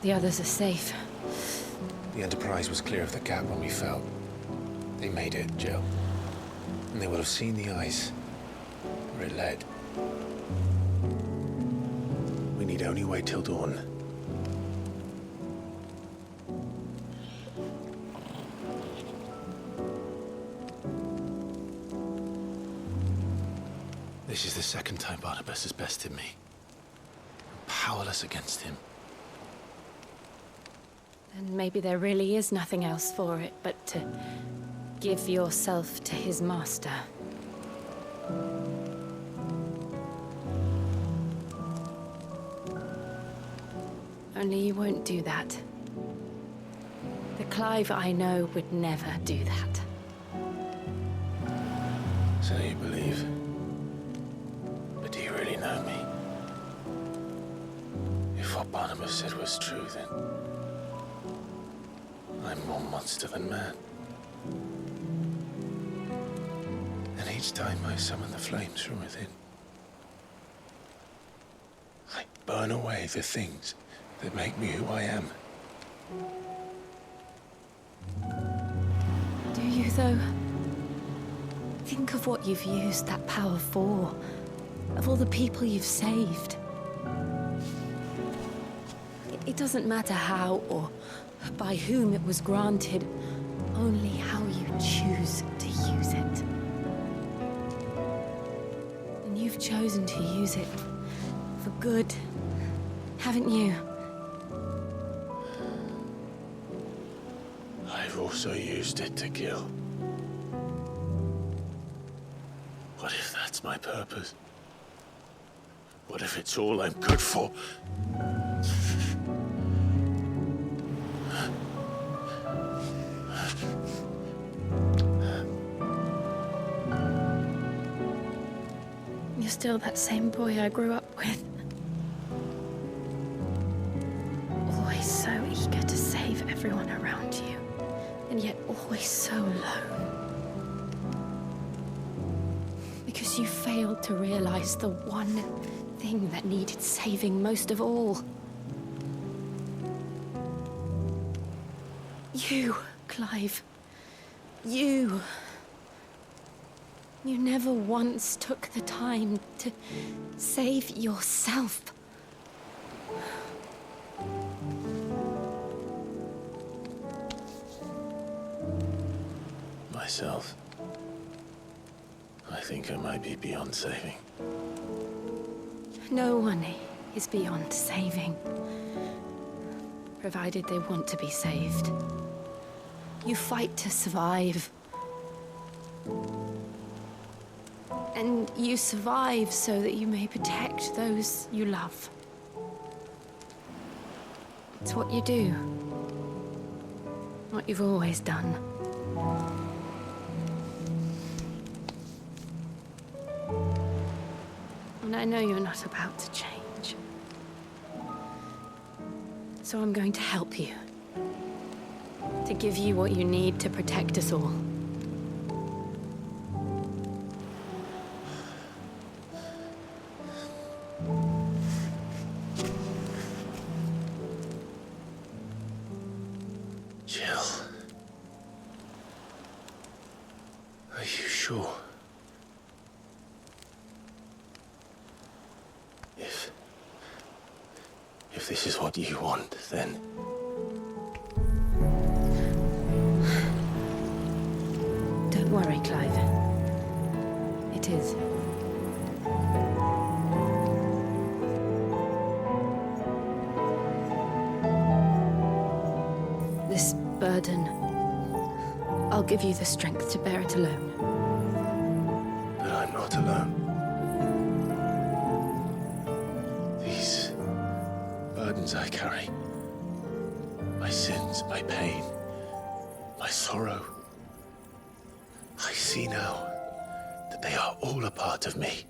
the others are safe. The Enterprise was clear of the gap when we fell. They made it, Jill. And they will have seen the ice where it led. We need only wait till dawn. This is the second time Barnabas has bested me. I'm powerless against him. And maybe there really is nothing else for it but to give yourself to his master. Only you won't do that. The Clive I know would never do that. So you believe? But do you really know me? If what Barnabas said was true, then I'm more monster than man. And each time I summon the flames from within, I burn away the things that make me who I am. Do you, though? Think of what you've used that power for, of all the people you've saved. It doesn't matter how or by whom it was granted, only how you choose to use it. And you've chosen to use it for good, haven't you? I've also used it to kill. What if that's my purpose? What if it's all I'm good for? You're still that same boy I grew up with. Always so eager to save everyone around you, and yet always so alone. Because you failed to realize the one thing that needed saving most of all. You, Clive. You. You never once took the time to save yourself. Myself? I think I might be beyond saving. No one is beyond saving, provided they want to be saved. You fight to survive. And you survive so that you may protect those you love. It's what you do. What you've always done. And I know you're not about to change. So I'm going to help you. To give you what you need to protect us all. Jill. Are you sure? If this is what you want, then... Don't worry, Clive. It is. This burden, I'll give you the strength to bear it alone. But I'm not alone. These burdens I carry, my sins, my pain, my sorrow, I see now that they are all a part of me.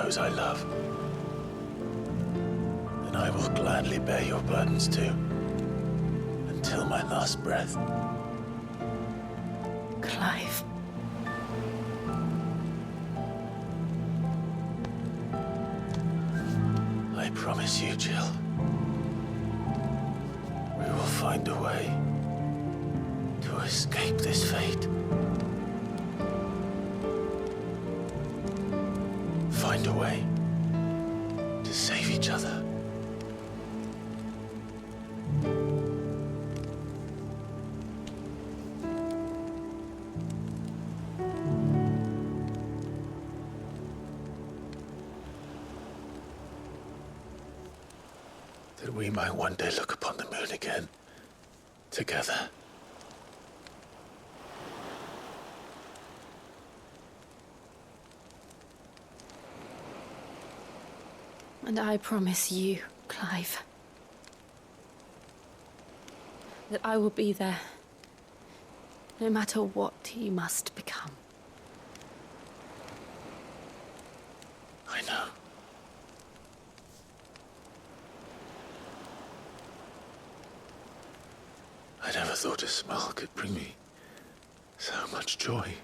those I love, then I will gladly bear your burdens too, until my last breath. Clive. I promise you, Jill, we will find a way to escape this fate. Find a way to save each other. That we might one day look upon the moon again, together. And I promise you, Clive, that I will be there, no matter what you must become. I know. I never thought a smile could bring me so much joy.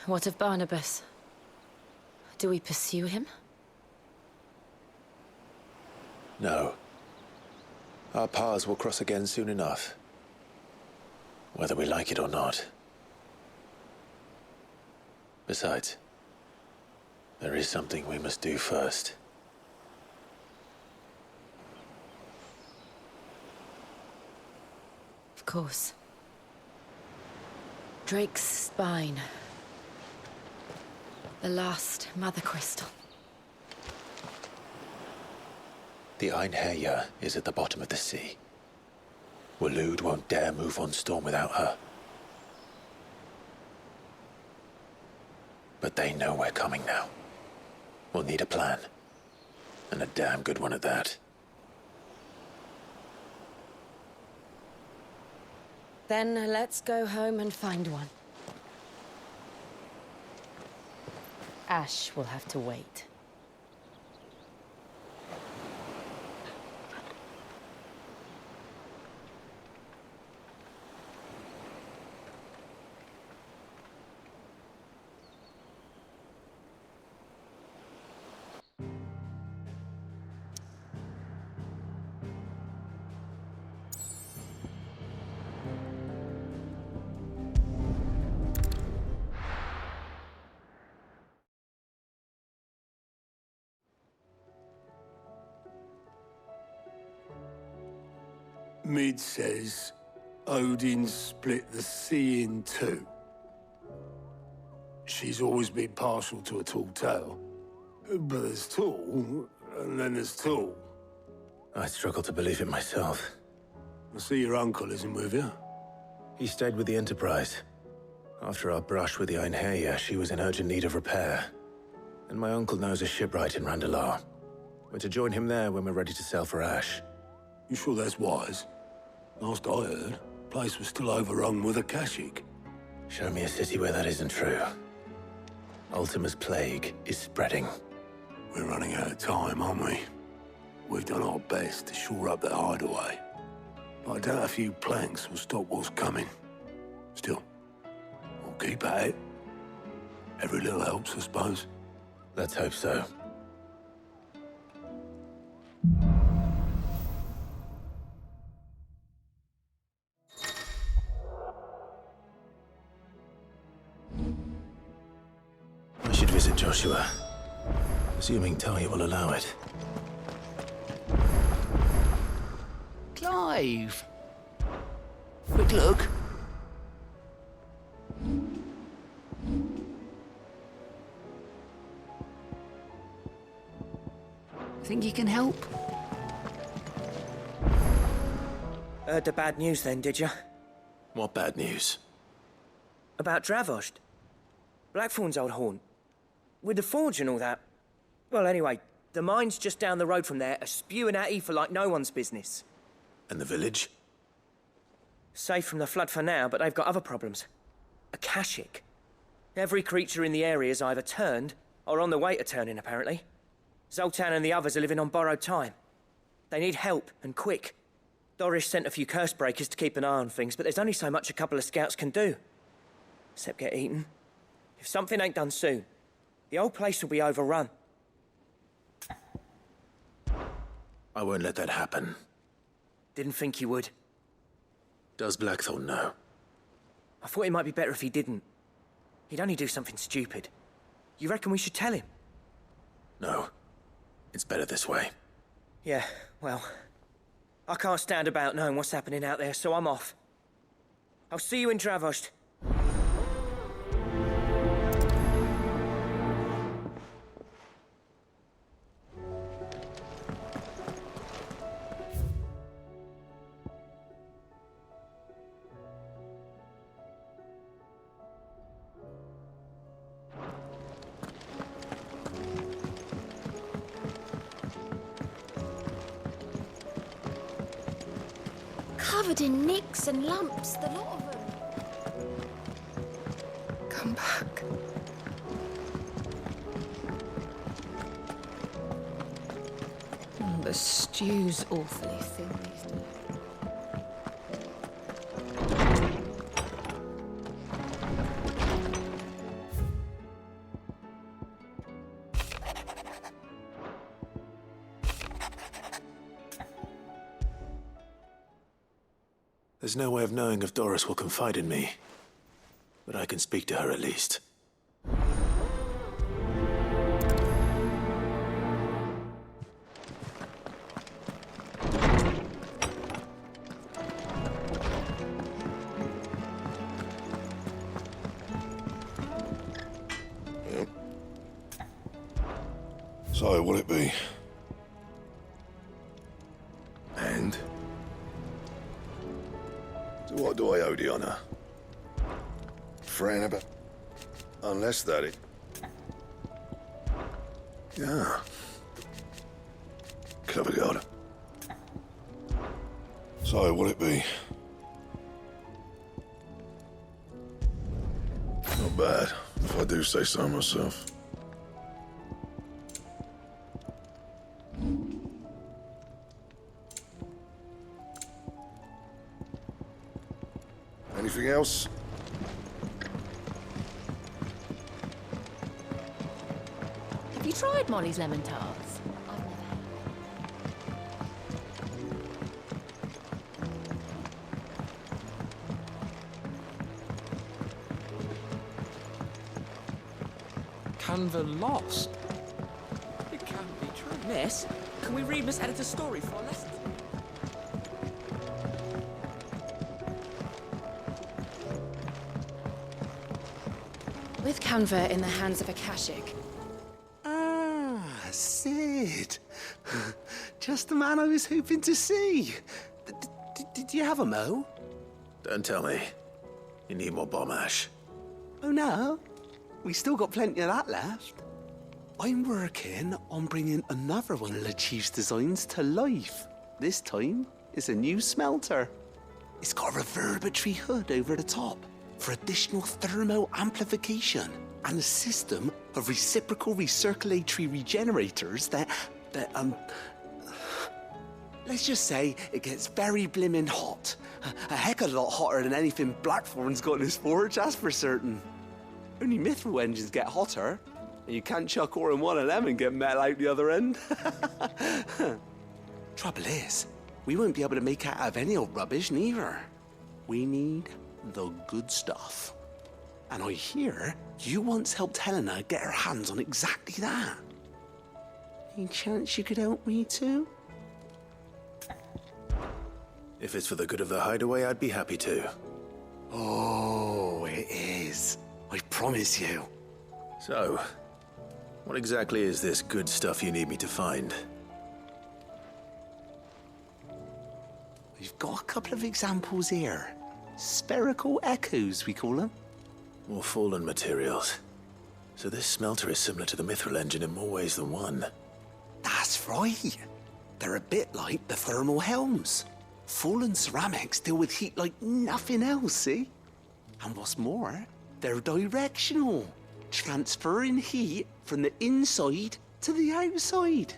What of Barnabas? Do we pursue him? No. Our paths will cross again soon enough. Whether we like it or not. Besides, there is something we must do first. Of course. Drake's spine. The last Mother Crystal. The Einherjar is at the bottom of the sea. Waloed won't dare move on Storm without her. But they know we're coming now. We'll need a plan. And a damn good one at that. Then let's go home and find one. Ash will have to wait. Mid says Odin split the sea in two. She's always been partial to a tall tale. But there's tall, and then there's tall. I struggle to believe it myself. I see your uncle isn't with you. He stayed with the Enterprise. After our brush with the Einherjar, she was in urgent need of repair. And my uncle knows a shipwright in Randalar. We're to join him there when we're ready to sail for Ash. You sure that's wise? Last I heard, the place was still overrun with Akashic. Show me a city where that isn't true. Ultima's plague is spreading. We're running out of time, aren't we? We've done our best to shore up that hideaway. But I doubt a few planks will stop what's coming. Still, we'll keep at it. Every little helps, I suppose. Let's hope so. I should visit Joshua, assuming Ty will allow it. Clive! Quick look. Think you can help? Heard the bad news then, did you? What bad news? About Dravost. Blackthorn's old haunt. With the forge and all that. Well, anyway, the mines just down the road from there are spewing at Aoife like no one's business. And the village? Safe from the flood for now, but they've got other problems. Akashic. Every creature in the area's either turned, or on the way to turning, apparently. Zoltan and the others are living on borrowed time. They need help, and quick. Doris sent a few curse breakers to keep an eye on things, but there's only so much a couple of scouts can do. Except get eaten. If something ain't done soon, the whole place will be overrun. I won't let that happen. Didn't think you would. Does Blackthorn know? I thought it might be better if he didn't. He'd only do something stupid. You reckon we should tell him? No. It's better this way. Yeah, well, I can't stand about knowing what's happening out there, so I'm off. I'll see you in Dravost. Covered in nicks and lumps, the lot of them. Come back. The stew's awfully thin these days. There's no way of knowing if Doris will confide in me. But I can speak to her at least. Yep. So, will it be? And? To what do I owe the honor? Fran about... Unless that it... Yeah. Clever girl. So, will it be? Not bad, if I do say so myself. Anything else? Have you tried Molly's lemon tarts? I've never had. Canva lost. It can't be true. Miss, can we read Miss Editor's story for a lesson? With Canva in the hands of Akashic. Ah, Sid. Just the man I was hoping to see. Did you have a mo? Don't tell me. You need more bomb ash. Oh, no. We still got plenty of that left. I'm working on bringing another one of the Chief's designs to life. This time, it's a new smelter. It's got a reverberatory hood over the top for additional thermal amplification and a system of reciprocal recirculatory regenerators that let's just say it gets very blimmin' hot. A heck of a lot hotter than anything Blackthorn's got in his forge, that's for certain. Only mithril engines get hotter, and you can't chuck ore in one of them and get metal out the other end. Trouble is, we won't be able to make it out of any old rubbish, neither. We need the good stuff. And I hear you once helped Helena get her hands on exactly that. Any chance you could help me too? If it's for the good of the hideaway, I'd be happy to. Oh, it is. I promise you. So, what exactly is this good stuff you need me to find? We've got a couple of examples here. Spherical echoes, we call them. More fallen materials. So this smelter is similar to the mithril engine in more ways than one. That's right. They're a bit like the thermal helms. Fallen ceramics deal with heat like nothing else, see? And what's more, they're directional, transferring heat from the inside to the outside.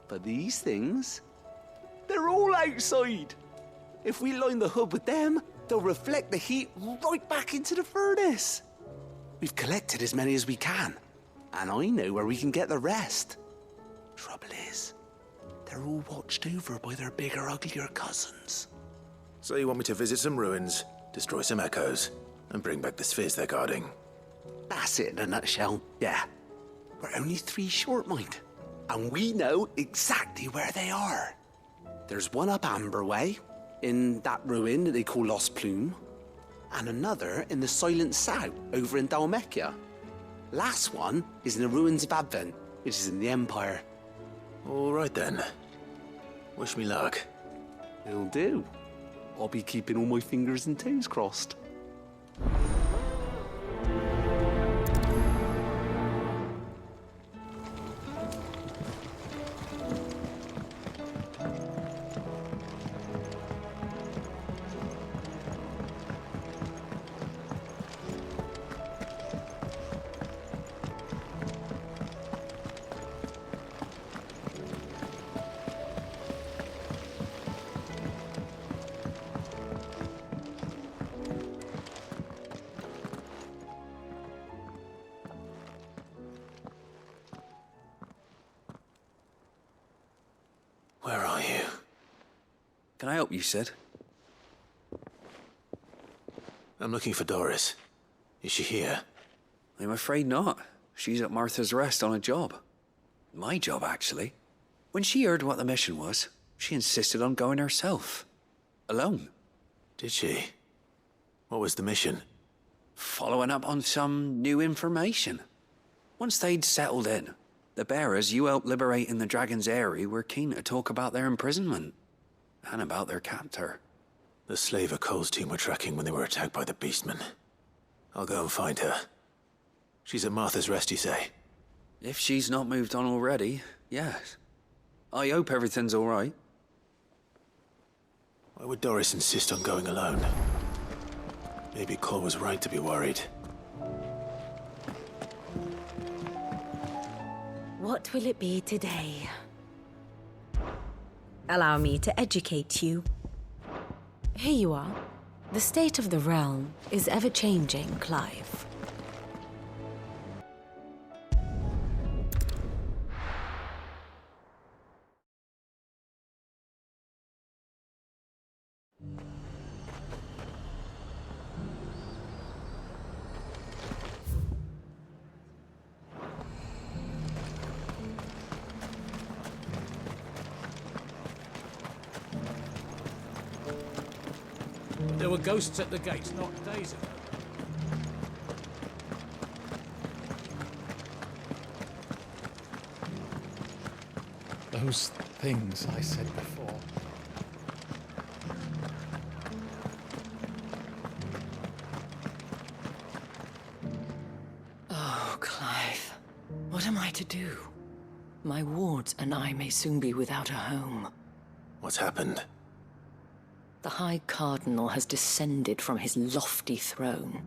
But these things, they're all outside. If we line the hood with them, they'll reflect the heat right back into the furnace. We've collected as many as we can, and I know where we can get the rest. Trouble is, they're all watched over by their bigger, uglier cousins. So you want me to visit some ruins, destroy some echoes, and bring back the spheres they're guarding? That's it in a nutshell, yeah. We're only 3 short, mind. And we know exactly where they are. There's one up Amber Way, in that ruin that they call Lost Plume, and another in the Silent South, over in Dalmekia. Last one is in the ruins of Advent, which is in the Empire. All right then. Wish me luck. Will do. I'll be keeping all my fingers and toes crossed. Where are you? Can I help you, Sid? I'm looking for Doris. Is she here? I'm afraid not. She's at Martha's Rest on a job. My job, actually. When she heard what the mission was, she insisted on going herself. Alone. Did she? What was the mission? Following up on some new information. Once they'd settled in, the bearers you helped liberate in the Dragon's Eyrie were keen to talk about their imprisonment. And about their captor. The slaver Cole's team were tracking when they were attacked by the Beastmen. I'll go and find her. She's at Martha's Rest, you say? If she's not moved on already, yes. I hope everything's all right. Why would Doris insist on going alone? Maybe Cole was right to be worried. What will it be today? Allow me to educate you. Here you are. The state of the realm is ever-changing, Clive. There were ghosts at the gates not days ago. Those things I said before. Oh, Clive. What am I to do? My wards and I may soon be without a home. What's happened? The High Cardinal has descended from his lofty throne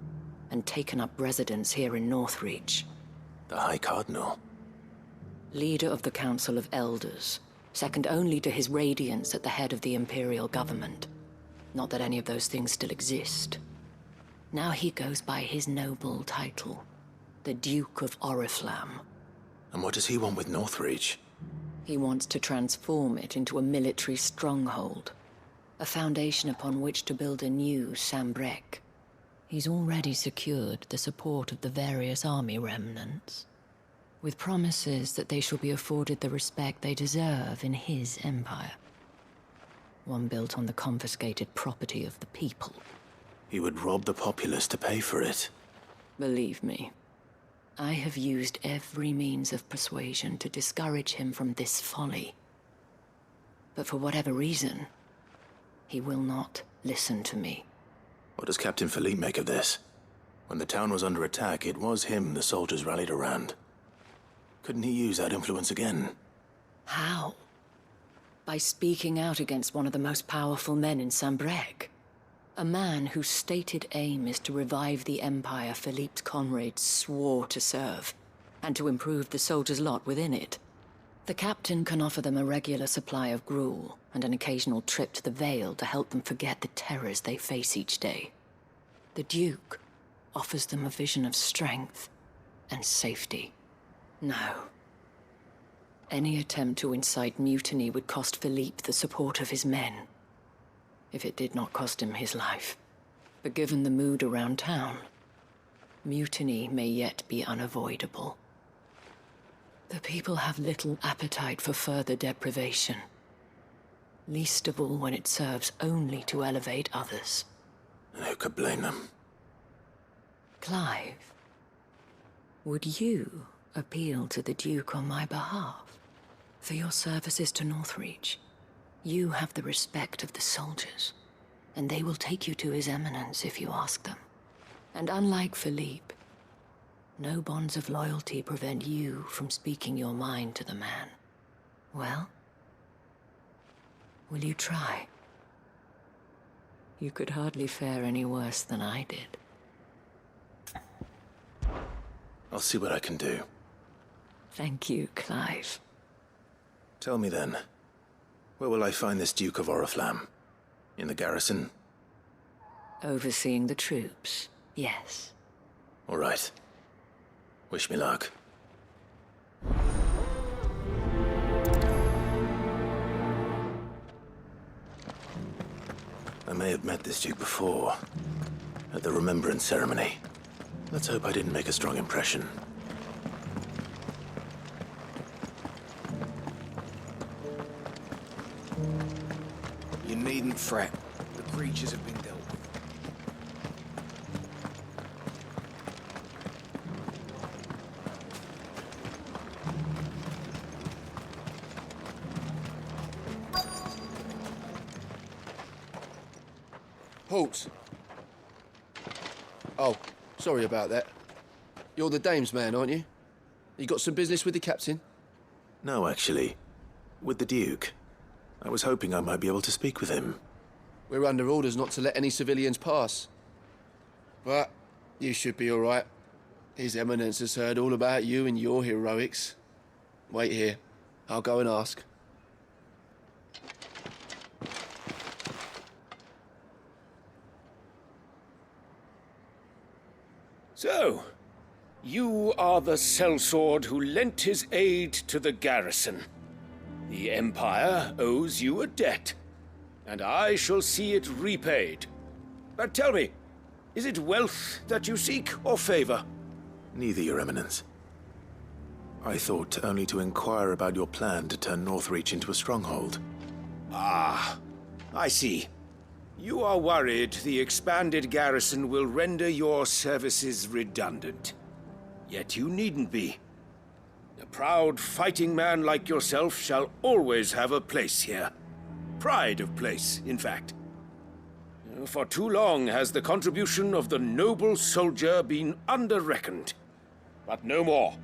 and taken up residence here in Northreach. The High Cardinal? Leader of the Council of Elders, second only to his Radiance at the head of the Imperial government. Not that any of those things still exist. Now he goes by his noble title, the Duke of Oriflamme. And what does he want with Northreach? He wants to transform it into a military stronghold, a foundation upon which to build a new Sambrec. He's already secured the support of the various army remnants, with promises that they shall be afforded the respect they deserve in his empire. One built on the confiscated property of the people. He would rob the populace to pay for it. Believe me, I have used every means of persuasion to discourage him from this folly. But for whatever reason, he will not listen to me. What does Captain Philippe make of this? When the town was under attack, it was him the soldiers rallied around. Couldn't he use that influence again? How? By speaking out against one of the most powerful men in Sambrec. A man whose stated aim is to revive the empire Philippe's comrades swore to serve, and to improve the soldiers' lot within it. The captain can offer them a regular supply of gruel, and an occasional trip to the Vale to help them forget the terrors they face each day. The Duke offers them a vision of strength and safety. No. Any attempt to incite mutiny would cost Philippe the support of his men, if it did not cost him his life. But given the mood around town, mutiny may yet be unavoidable. The people have little appetite for further deprivation, least of all when it serves only to elevate others. And who could blame them? Clive, would you appeal to the Duke on my behalf? For your services to Northreach, you have the respect of the soldiers, and they will take you to His Eminence if you ask them. And unlike Philippe, no bonds of loyalty prevent you from speaking your mind to the man. Well, will you try? You could hardly fare any worse than I did. I'll see what I can do. Thank you, Clive. Tell me then, where will I find this Duke of Oriflamme? In the garrison? Overseeing the troops, yes. All right. Wish me luck. I may have met this Duke before, at the Remembrance Ceremony. Let's hope I didn't make a strong impression. You needn't fret. The creatures have been dealt with. Halt! Oh, sorry about that. You're the dame's man, aren't you? You got some business with the captain? No, actually. With the Duke. I was hoping I might be able to speak with him. We're under orders not to let any civilians pass. But you should be all right. His Eminence has heard all about you and your heroics. Wait here. I'll go and ask. So, you are the sellsword who lent his aid to the garrison. The Empire owes you a debt, and I shall see it repaid. But tell me, is it wealth that you seek, or favor? Neither, Your Eminence. I thought only to inquire about your plan to turn Northreach into a stronghold. Ah, I see. You are worried the expanded garrison will render your services redundant. Yet you needn't be. A proud fighting man like yourself shall always have a place here. Pride of place, in fact. For too long has the contribution of the noble soldier been under-reckoned. But no more.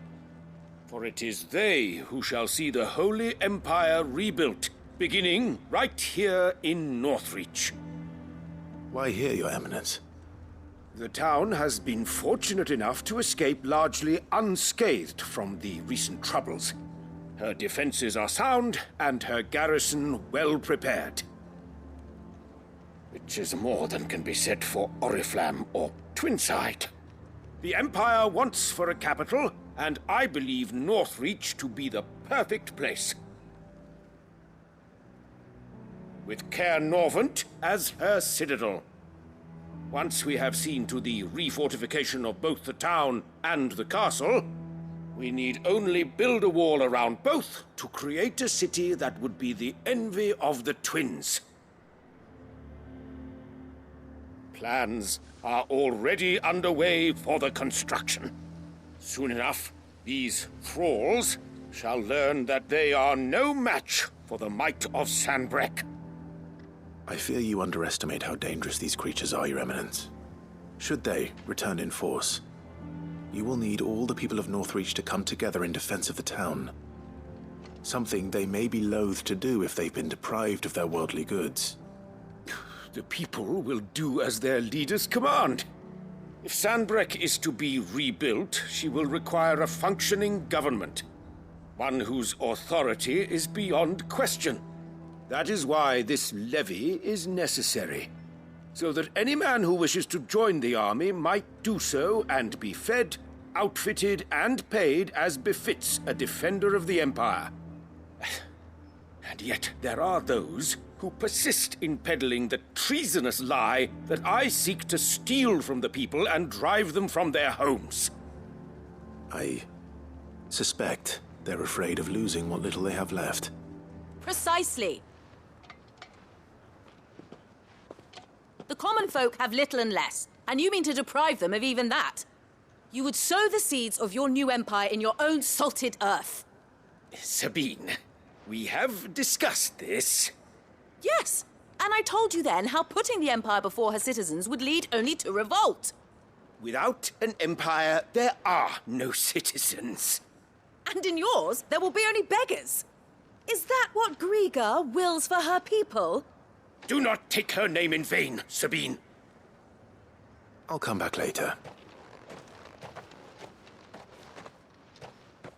For it is they who shall see the Holy Empire rebuilt, beginning right here in Northreach. Why here, Your Eminence? The town has been fortunate enough to escape largely unscathed from the recent troubles. Her defenses are sound, and her garrison well prepared. Which is more than can be said for Oriflamme or Twinside. The Empire wants for a capital, and I believe Northreach to be the perfect place. With Caer Norvent as her citadel. Once we have seen to the refortification of both the town and the castle, we need only build a wall around both to create a city that would be the envy of the twins. Plans are already underway for the construction. Soon enough, these thralls shall learn that they are no match for the might of Sanbreque. I fear you underestimate how dangerous these creatures are, Your Eminence. Should they return in force, you will need all the people of Northreach to come together in defense of the town. Something they may be loath to do if they've been deprived of their worldly goods. The people will do as their leaders command. If Sanbreque is to be rebuilt, she will require a functioning government. One whose authority is beyond question. That is why this levy is necessary. So that any man who wishes to join the army might do so and be fed, outfitted, and paid as befits a defender of the Empire. And yet there are those who persist in peddling the treasonous lie that I seek to steal from the people and drive them from their homes. I suspect they're afraid of losing what little they have left. Precisely. The common folk have little and less, and you mean to deprive them of even that. You would sow the seeds of your new empire in your own salted earth. Sabine, we have discussed this. Yes, and I told you then how putting the empire before her citizens would lead only to revolt. Without an empire, there are no citizens. And in yours, there will be only beggars. Is that what Griga wills for her people? Do not take her name in vain, Sabine. I'll come back later.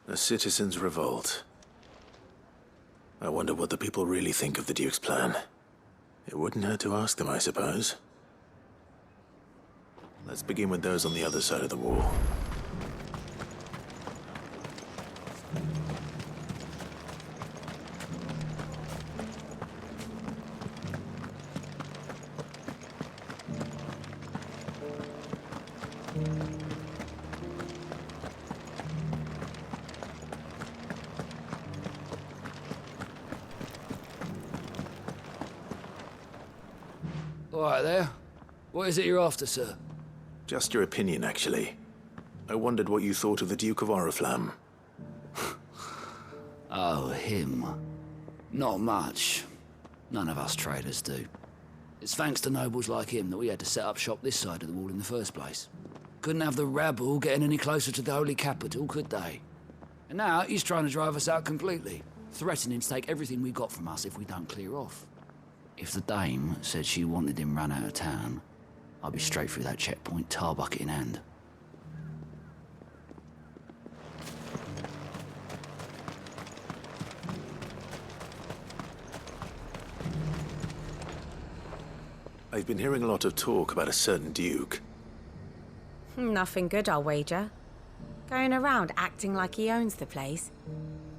A citizens' revolt. I wonder what the people really think of the Duke's plan. It wouldn't hurt to ask them, I suppose. Let's begin with those on the other side of the wall. All right there. What is it you're after, sir? Just your opinion, actually. I wondered what you thought of the Duke of Oriflamme. Oh, him. Not much. None of us traders do. It's thanks to nobles like him that we had to set up shop this side of the wall in the first place. Couldn't have the rabble getting any closer to the holy capital, could they? And now he's trying to drive us out completely, threatening to take everything we got from us if we don't clear off. If the dame said she wanted him run out of town, I'd be straight through that checkpoint, tar bucket in hand. I've been hearing a lot of talk about a certain Duke. Nothing good, I'll wager. Going around acting like he owns the place.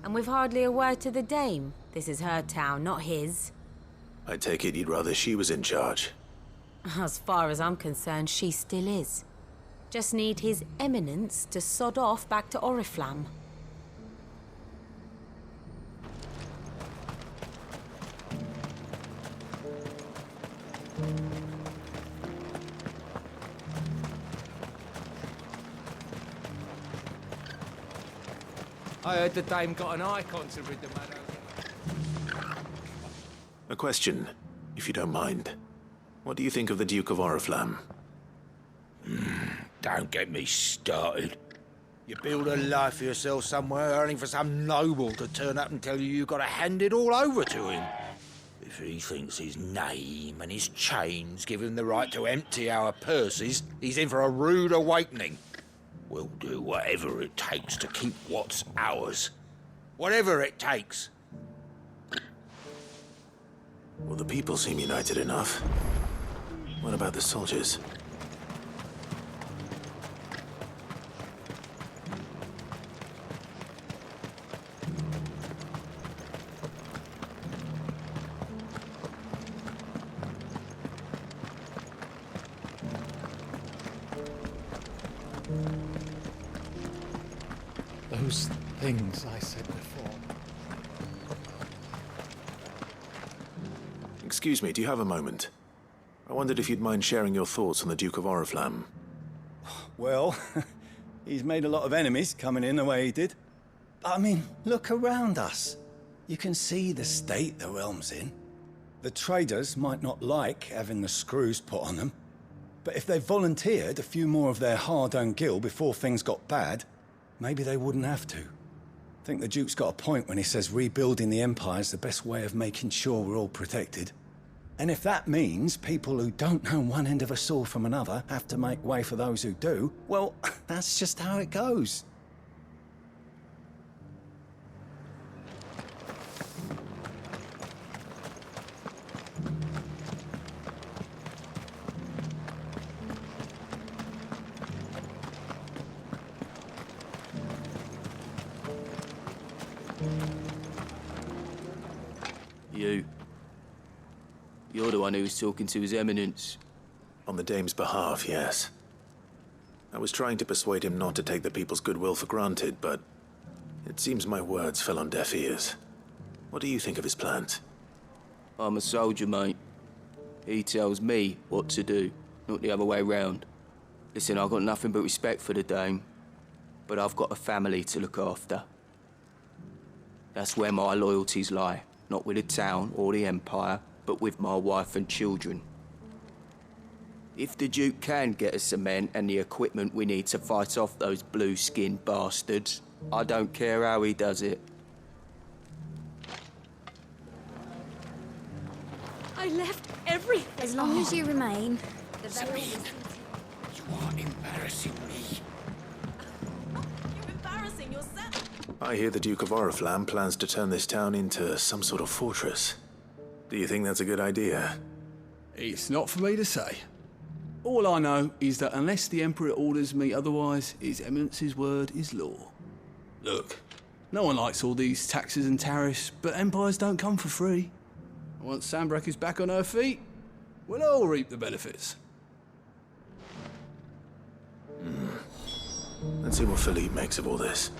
And with hardly a word to the dame. This is her town, not his. I take it you'd rather she was in charge. As far as I'm concerned, she still is. Just need his eminence to sod off back to Oriflamme. I heard the dame got an Eikon to rid the man. A question, if you don't mind. What do you think of the Duke of Oriflamme? Don't get me started. You build a life for yourself somewhere, only for some noble to turn up and tell you you've got to hand it all over to him. If he thinks his name and his chains give him the right to empty our purses, he's in for a rude awakening. We'll do whatever it takes to keep what's ours. Whatever it takes. Well, the people seem united enough. What about the soldiers? Those things I said before. Excuse me, do you have a moment? I wondered if you'd mind sharing your thoughts on the Duke of Oriflamme. Well, he's made a lot of enemies coming in the way he did. I mean, look around us. You can see the state the realm's in. The traders might not like having the screws put on them, but if they volunteered a few more of their hard-earned gil before things got bad, maybe they wouldn't have to. I think the Duke's got a point when he says rebuilding the Empire's the best way of making sure we're all protected. And if that means people who don't know one end of a sword from another have to make way for those who do, well, that's just how it goes. You're the one who was talking to His Eminence. On the Dame's behalf, yes. I was trying to persuade him not to take the people's goodwill for granted, but it seems my words fell on deaf ears. What do you think of his plans? I'm a soldier, mate. He tells me what to do, not the other way round. Listen, I've got nothing but respect for the Dame, but I've got a family to look after. That's where my loyalties lie, not with the town or the Empire, but with my wife and children. If the Duke can get us cement and the equipment we need to fight off those blue-skinned bastards, I don't care how he does it. I left everything. As long as you remain. You are embarrassing me. You're embarrassing yourself. I hear the Duke of Oriflamme plans to turn this town into some sort of fortress. Do you think that's a good idea? It's not for me to say. All I know is that unless the Emperor orders me otherwise, His Eminence's word is law. Look, no one likes all these taxes and tariffs, but empires don't come for free. And once Sanbreque is back on her feet, we'll all reap the benefits. Let's see what Philippe makes of all this.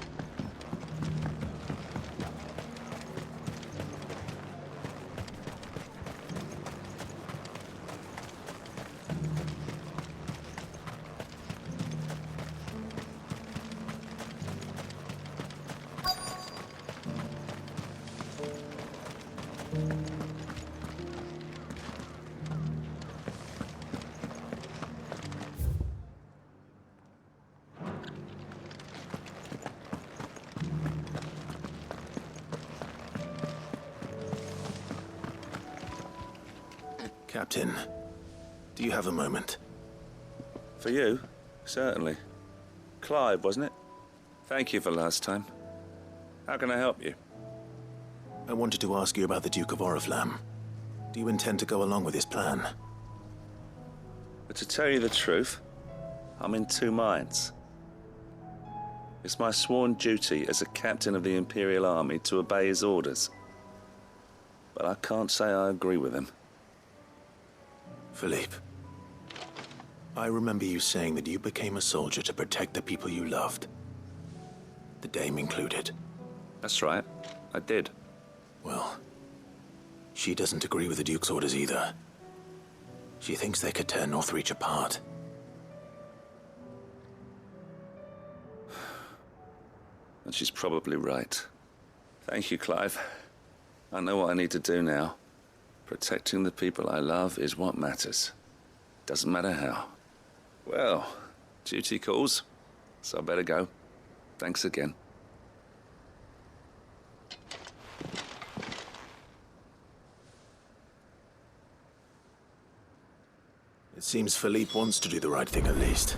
Captain, do you have a moment? For you? Certainly. Clive, wasn't it? Thank you for last time. How can I help you? I wanted to ask you about the Duke of Oriflamme. Do you intend to go along with his plan? But to tell you the truth, I'm in two minds. It's my sworn duty as a captain of the Imperial Army to obey his orders. But I can't say I agree with him. Philippe, I remember you saying that you became a soldier to protect the people you loved. The Dame included. That's right, I did. Well, she doesn't agree with the Duke's orders either. She thinks they could tear Northreach apart. And she's probably right. Thank you, Clive. I know what I need to do now. Protecting the people I love is what matters. Doesn't matter how. Well, duty calls, so I better go. Thanks again. It seems Philippe wants to do the right thing at least.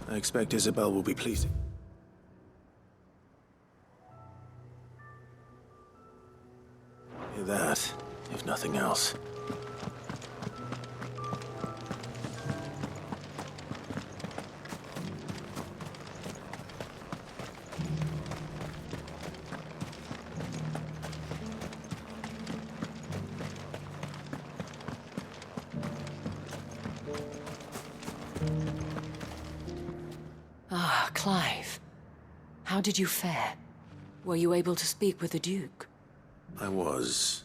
I expect Isabel will be pleased. Hear that, if nothing else. Ah, Clive. How did you fare? Were you able to speak with the Duke? I was,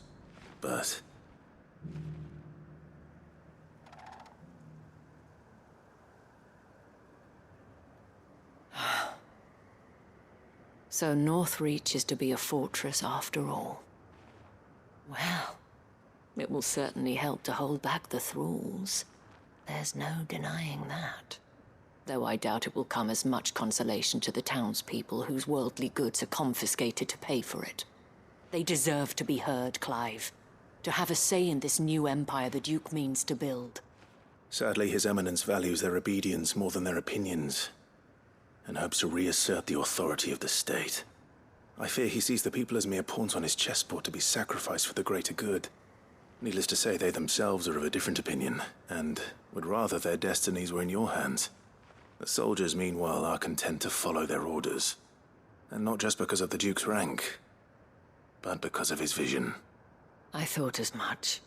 but... So Northreach is to be a fortress after all. Well, it will certainly help to hold back the thralls. There's no denying that. Though I doubt it will come as much consolation to the townspeople whose worldly goods are confiscated to pay for it. They deserve to be heard, Clive. To have a say in this new empire the Duke means to build. Sadly, His Eminence values their obedience more than their opinions, and hopes to reassert the authority of the state. I fear he sees the people as mere pawns on his chessboard to be sacrificed for the greater good. Needless to say, they themselves are of a different opinion, and would rather their destinies were in your hands. The soldiers, meanwhile, are content to follow their orders. And not just because of the Duke's rank, but because of his vision. I thought as much.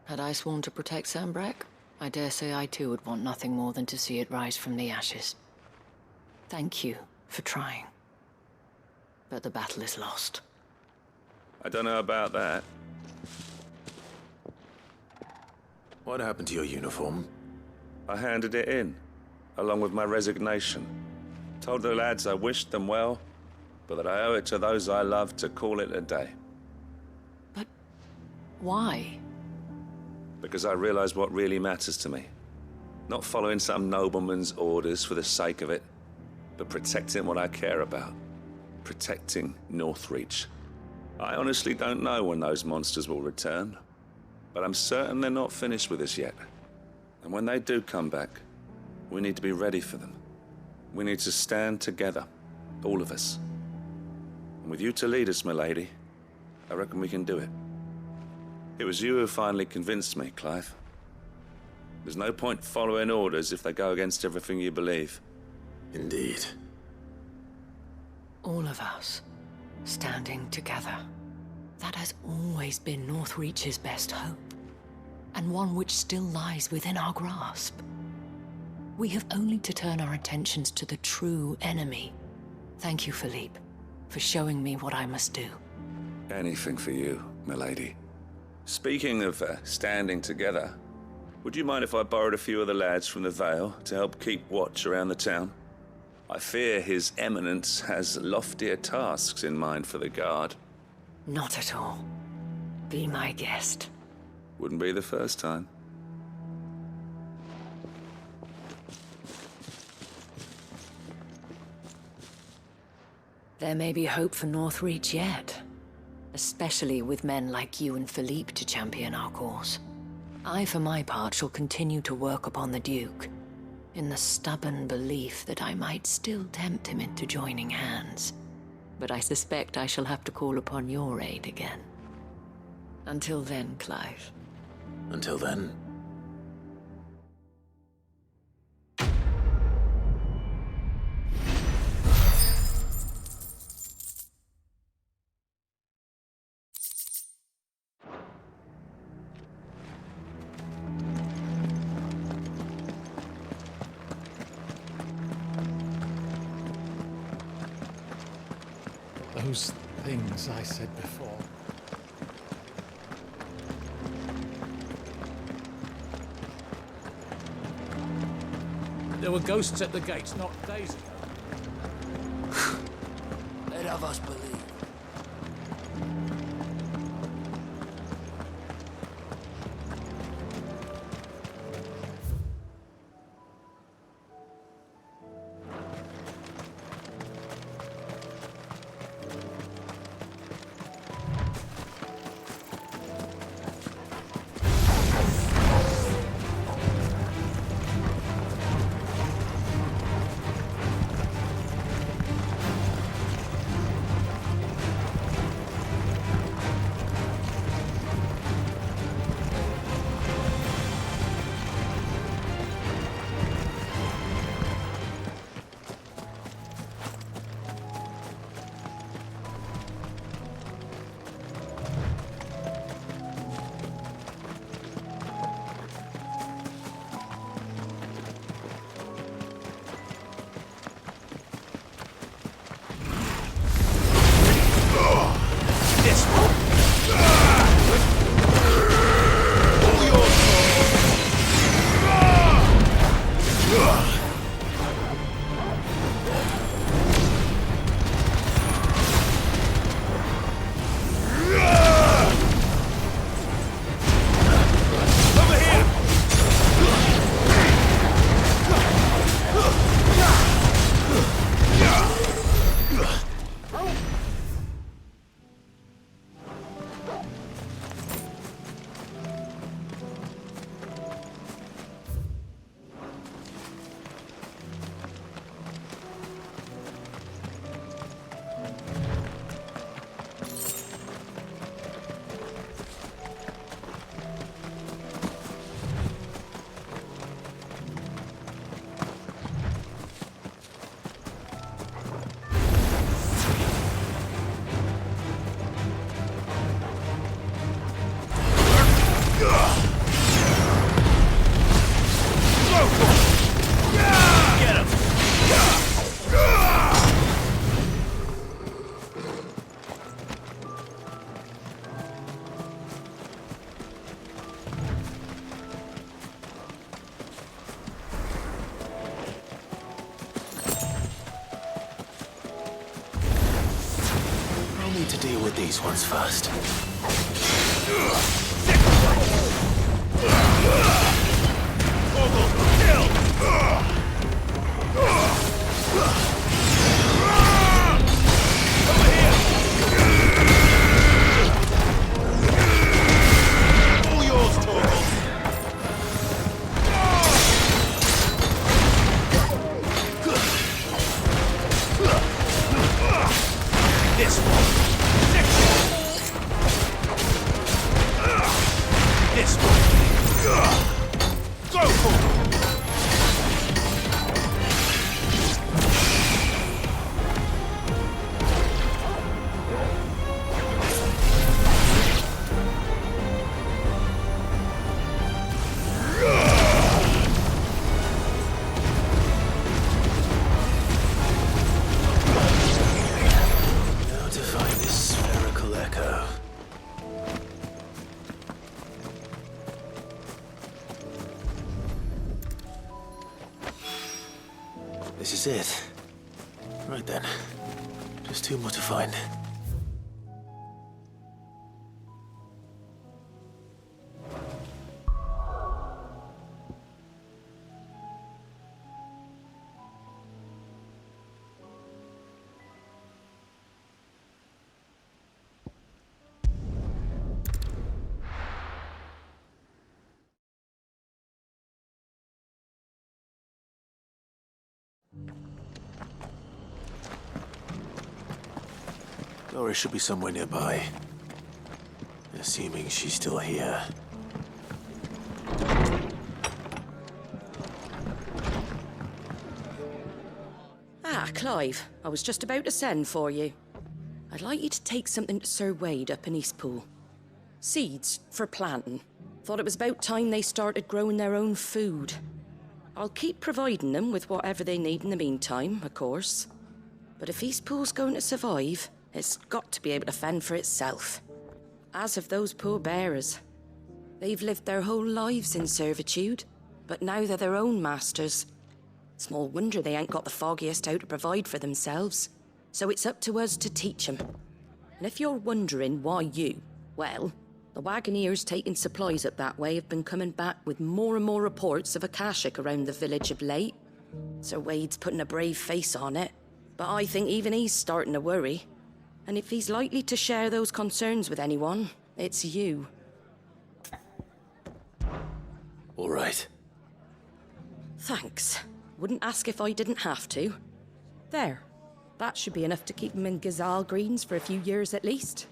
Had I sworn to protect Sanbreque, I dare say I too would want nothing more than to see it rise from the ashes. Thank you for trying. But the battle is lost. I don't know about that. What happened to your uniform? I handed it in, along with my resignation. Told the lads I wished them well, but that I owe it to those I love to call it a day. But why? Because I realized what really matters to me. Not following some nobleman's orders for the sake of it, but protecting what I care about. Protecting Northreach. I honestly don't know when those monsters will return, but I'm certain they're not finished with us yet. And when they do come back, we need to be ready for them. We need to stand together, all of us. And with you to lead us, milady, I reckon we can do it. It was you who finally convinced me, Clive. There's no point following orders if they go against everything you believe. Indeed. All of us, standing together. That has always been Northreach's best hope, and one which still lies within our grasp. We have only to turn our attentions to the true enemy. Thank you, Philippe, for showing me what I must do. Anything for you, milady. Speaking of standing together, would you mind if I borrowed a few of the lads from the Vale to help keep watch around the town? I fear His Eminence has loftier tasks in mind for the guard. Not at all. Be my guest. Wouldn't be the first time. There may be hope for Northreach yet. Especially with men like you and Philippe to champion our cause. I, for my part, shall continue to work upon the Duke, in the stubborn belief that I might still tempt him into joining hands. But I suspect I shall have to call upon your aid again. Until then, Clive. Until then? Those things I said before. There were ghosts at the gates not days ago. Let of us believe. with these ones first. All yours, Torgal. This one. This one. Go for it. Now to find this spherical echo. This is it. Right then. Just two more to find. Dora should be somewhere nearby. Assuming she's still here. Ah, Clive. I was just about to send for you. I'd like you to take something to Sir Wade up in Eastpool. Seeds for planting. Thought it was about time they started growing their own food. I'll keep providing them with whatever they need in the meantime, of course. But if Eastpool's going to survive, it's got to be able to fend for itself. As have those poor bearers. They've lived their whole lives in servitude, but now they're their own masters. Small wonder they ain't got the foggiest how to provide for themselves. So it's up to us to teach them. And if you're wondering why you, well, the Wagoneers taking supplies up that way have been coming back with more and more reports of Akashic around the village of late. Sir Wade's putting a brave face on it, but I think even he's starting to worry. And if he's likely to share those concerns with anyone, it's you. All right. Thanks. Wouldn't ask if I didn't have to. There. That should be enough to keep him in Gazal Greens for a few years at least.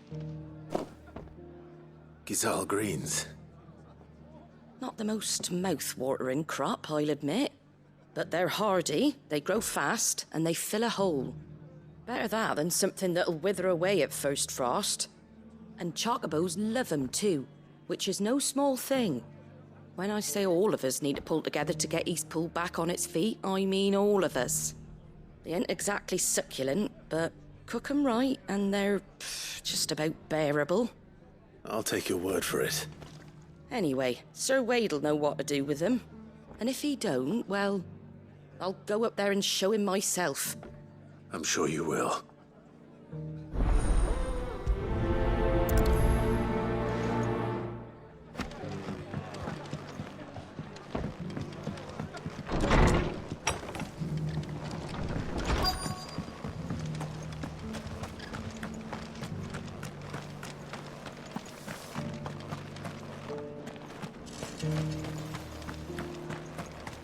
Gazal Greens. Not the most mouth-watering crop, I'll admit. But they're hardy, they grow fast, and they fill a hole. Better that than something that'll wither away at first frost. And Chocobos love 'em too, which is no small thing. When I say all of us need to pull together to get Eastpool back on its feet, I mean all of us. They ain't exactly succulent, but cook 'em right and they're just about bearable. I'll take your word for it. Anyway, Sir Wade'll know what to do with them. And if he don't, well, I'll go up there and show him myself. I'm sure you will.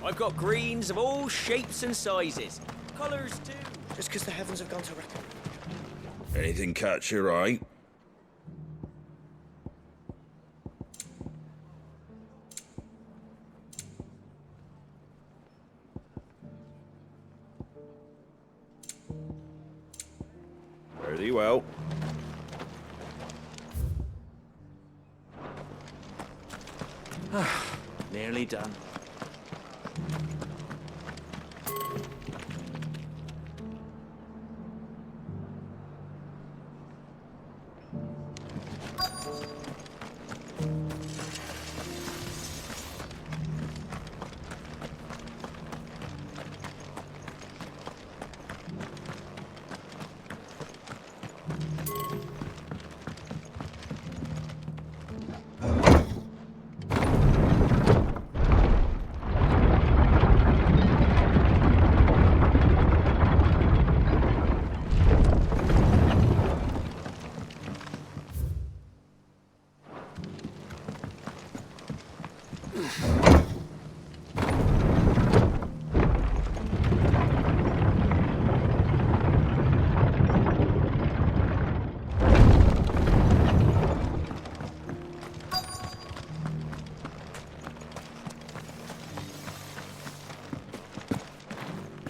I've got greens of all shapes and sizes. Colours too. Just because the heavens have gone to wreck. Anything catch your eye? Very well. Nearly done.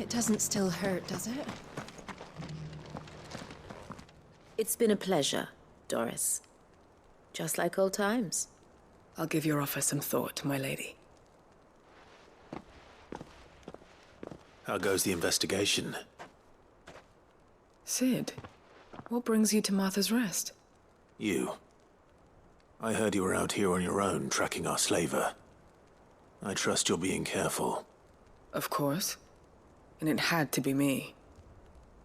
It doesn't still hurt, does it? It's been a pleasure, Doris. Just like old times. I'll give your offer some thought, my lady. How goes the investigation? Sid, what brings you to Martha's Rest? You. I heard you were out here on your own, tracking our slaver. I trust you're being careful. Of course. And it had to be me.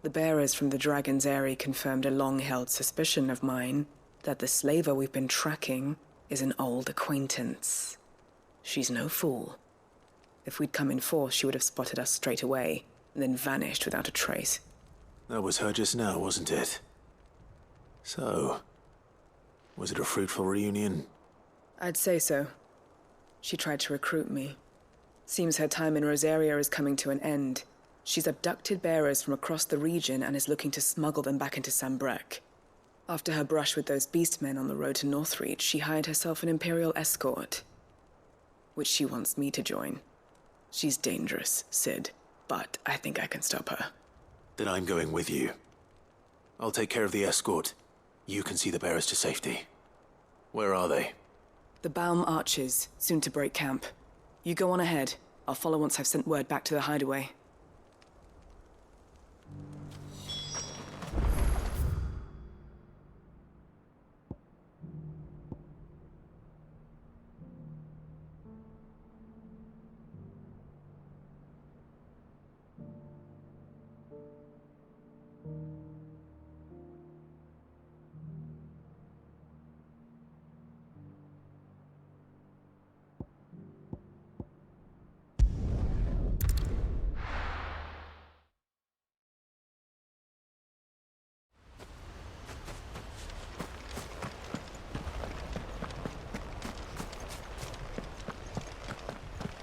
The bearers from the Dragon's Eyrie confirmed a long-held suspicion of mine that the slaver we've been tracking is an old acquaintance. She's no fool. If we'd come in force, she would have spotted us straight away, and then vanished without a trace. That was her just now, wasn't it? So, was it a fruitful reunion? I'd say so. She tried to recruit me. Seems her time in Rosaria is coming to an end. She's abducted bearers from across the region and is looking to smuggle them back into Sambrec. After her brush with those beastmen on the road to Northreach, she hired herself an Imperial escort, which she wants me to join. She's dangerous, Sid, but I think I can stop her. Then I'm going with you. I'll take care of the escort. You can see the bearers to safety. Where are they? The Baum Archers, soon to break camp. You go on ahead. I'll follow once I've sent word back to the hideaway.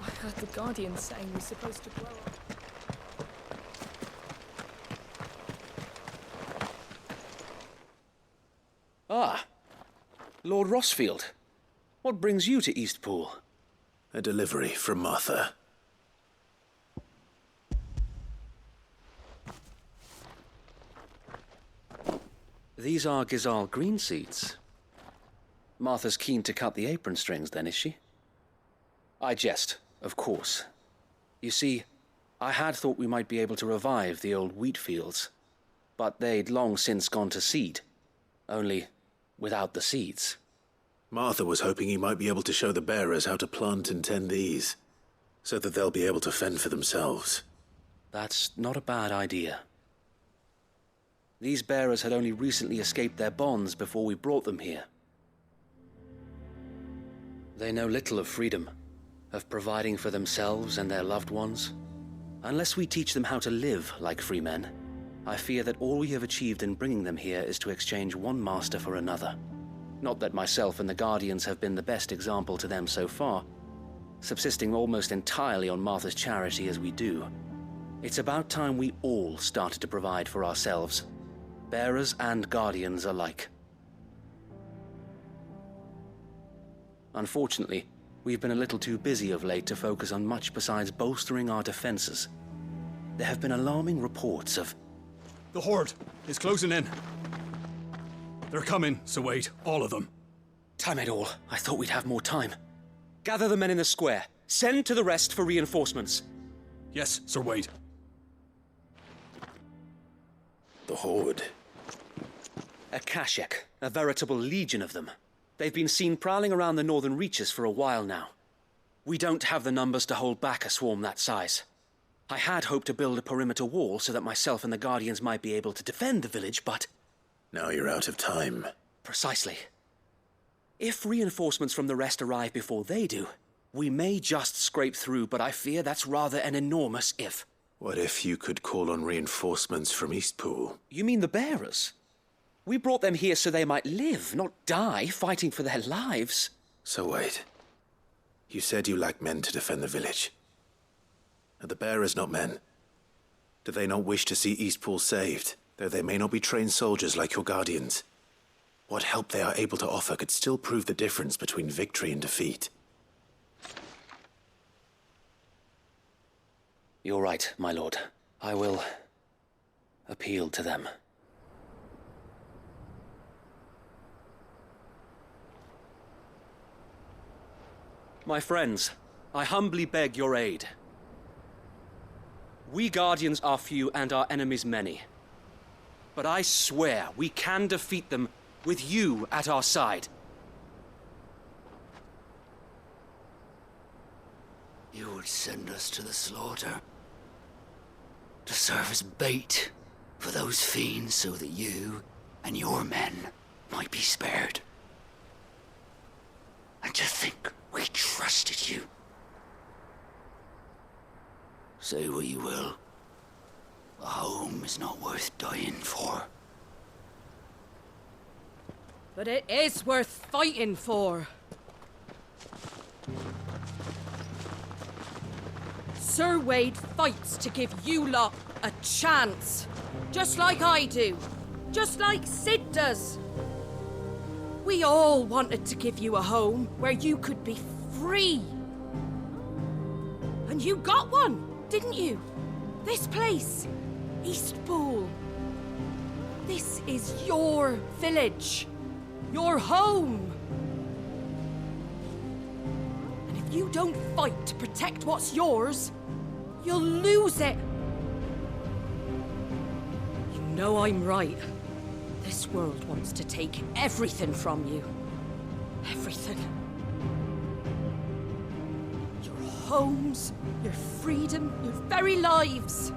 I heard the Guardian saying we're supposed to grow up. Ah, Lord Rosfield. What brings you to Eastpool? A delivery from Martha. These are Gizal green seeds. Martha's keen to cut the apron strings, then, is she? I jest, of course. You see, I had thought we might be able to revive the old wheat fields, but they'd long since gone to seed, only without the seeds. Martha was hoping he might be able to show the bearers how to plant and tend these, so that they'll be able to fend for themselves. That's not a bad idea. These bearers had only recently escaped their bonds before we brought them here. They know little of freedom, of providing for themselves and their loved ones. Unless we teach them how to live like free men, I fear that all we have achieved in bringing them here is to exchange one master for another. Not that myself and the Guardians have been the best example to them so far, subsisting almost entirely on Martha's charity as we do. It's about time we all started to provide for ourselves, bearers and Guardians alike. Unfortunately, we've been a little too busy of late to focus on much besides bolstering our defenses. There have been alarming reports of... The Horde is closing in. They're coming, so wait, all of them. Damn it all, I thought we'd have more time. Gather the men in the square. Send to the rest for reinforcements. Yes, Sir Wade. The Horde. A Kashek, a veritable legion of them. They've been seen prowling around the northern reaches for a while now. We don't have the numbers to hold back a swarm that size. I had hoped to build a perimeter wall so that myself and the Guardians might be able to defend the village, but... Now you're out of time. Precisely. If reinforcements from the rest arrive before they do, we may just scrape through, but I fear that's rather an enormous if. What if you could call on reinforcements from Eastpool? You mean the bearers? We brought them here so they might live, not die, fighting for their lives. So wait. You said you lack men to defend the village. Are the bearers not men? Do they not wish to see Eastpool saved, though they may not be trained soldiers like your Guardians? What help they are able to offer could still prove the difference between victory and defeat. You're right, my lord. I will appeal to them. My friends, I humbly beg your aid. We Guardians are few and our enemies many. But I swear we can defeat them with you at our side. You would send us to the slaughter, to serve as bait for those fiends so that you and your men might be spared. And to think we trusted you. Say what you will, a home is not worth dying for. But it is worth fighting for. Sir Wade fights to give you lot a chance. Just like I do. Just like Sid does. We all wanted to give you a home where you could be free. And you got one, didn't you? This place, Eastpool. This is your village. Your home. And if you don't fight to protect what's yours, you'll lose it. You know I'm right. This world wants to take everything from you. Everything. Your homes, your freedom, your very lives.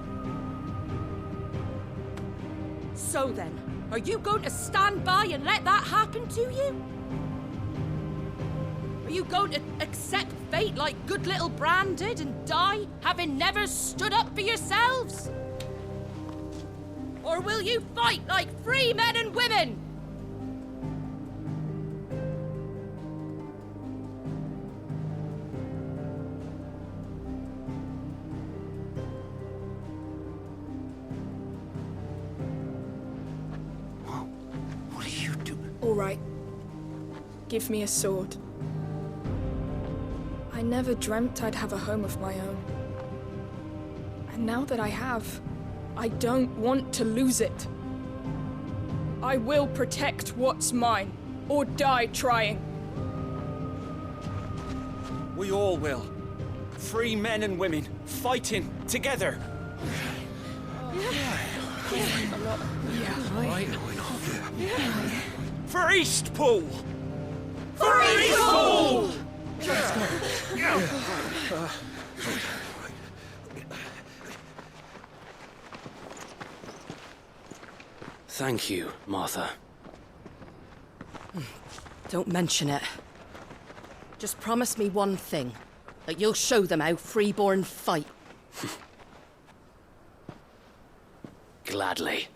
So then, are you going to stand by and let that happen to you? Are you going to accept fate like good little Bran did and die, having never stood up for yourselves? Or will you fight like free men and women? What are you doing? All right. Give me a sword. I never dreamt I'd have a home of my own. And now that I have, I don't want to lose it. I will protect what's mine, or die trying. We all will. Free men and women, fighting together. For Eastpool! For Eastpool! Thank you, Martha. Don't mention it. Just promise me one thing. That you'll show them how freeborn fight. Gladly.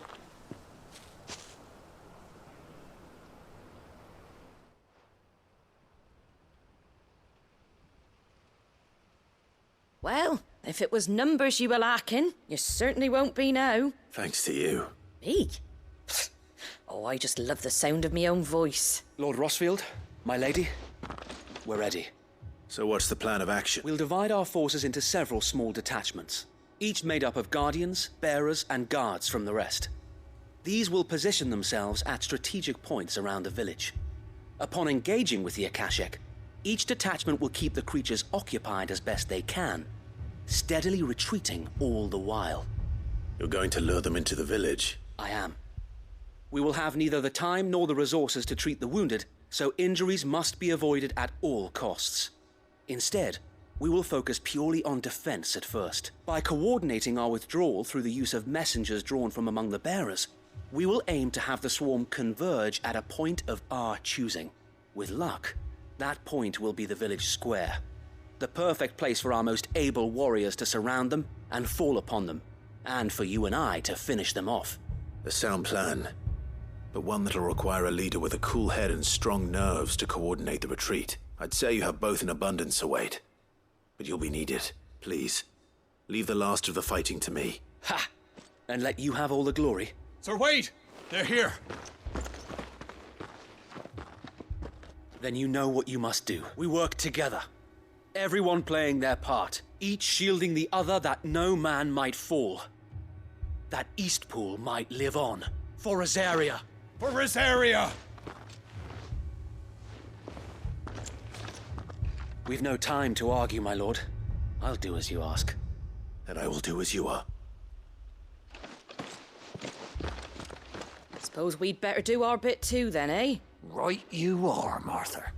Well, if it was numbers you were lacking, you certainly won't be now. Thanks to you. Me? Oh, I just love the sound of my own voice. Lord Rosfield, my lady, we're ready. So what's the plan of action? We'll divide our forces into several small detachments, each made up of guardians, bearers, and guards from the rest. These will position themselves at strategic points around the village. Upon engaging with the Akashic, each detachment will keep the creatures occupied as best they can, steadily retreating all the while. You're going to lure them into the village? I am. We will have neither the time nor the resources to treat the wounded, so injuries must be avoided at all costs. Instead, we will focus purely on defense at first. By coordinating our withdrawal through the use of messengers drawn from among the bearers, we will aim to have the swarm converge at a point of our choosing. With luck, that point will be the village square. The perfect place for our most able warriors to surround them and fall upon them, and for you and I to finish them off. A sound plan, but one that'll require a leader with a cool head and strong nerves to coordinate the retreat. I'd say you have both in abundance, Wade. But you'll be needed. Please, leave the last of the fighting to me. Ha! And let you have all the glory. Sir Wade! They're here! Then you know what you must do. We work together. Everyone playing their part, each shielding the other that no man might fall. that Eastpool might live on. For Rosaria. For Rosaria! We've no time to argue, my lord. I'll do as you ask. And I will do as you are. Suppose we'd better do our bit too, then, eh? Right you are, Martha.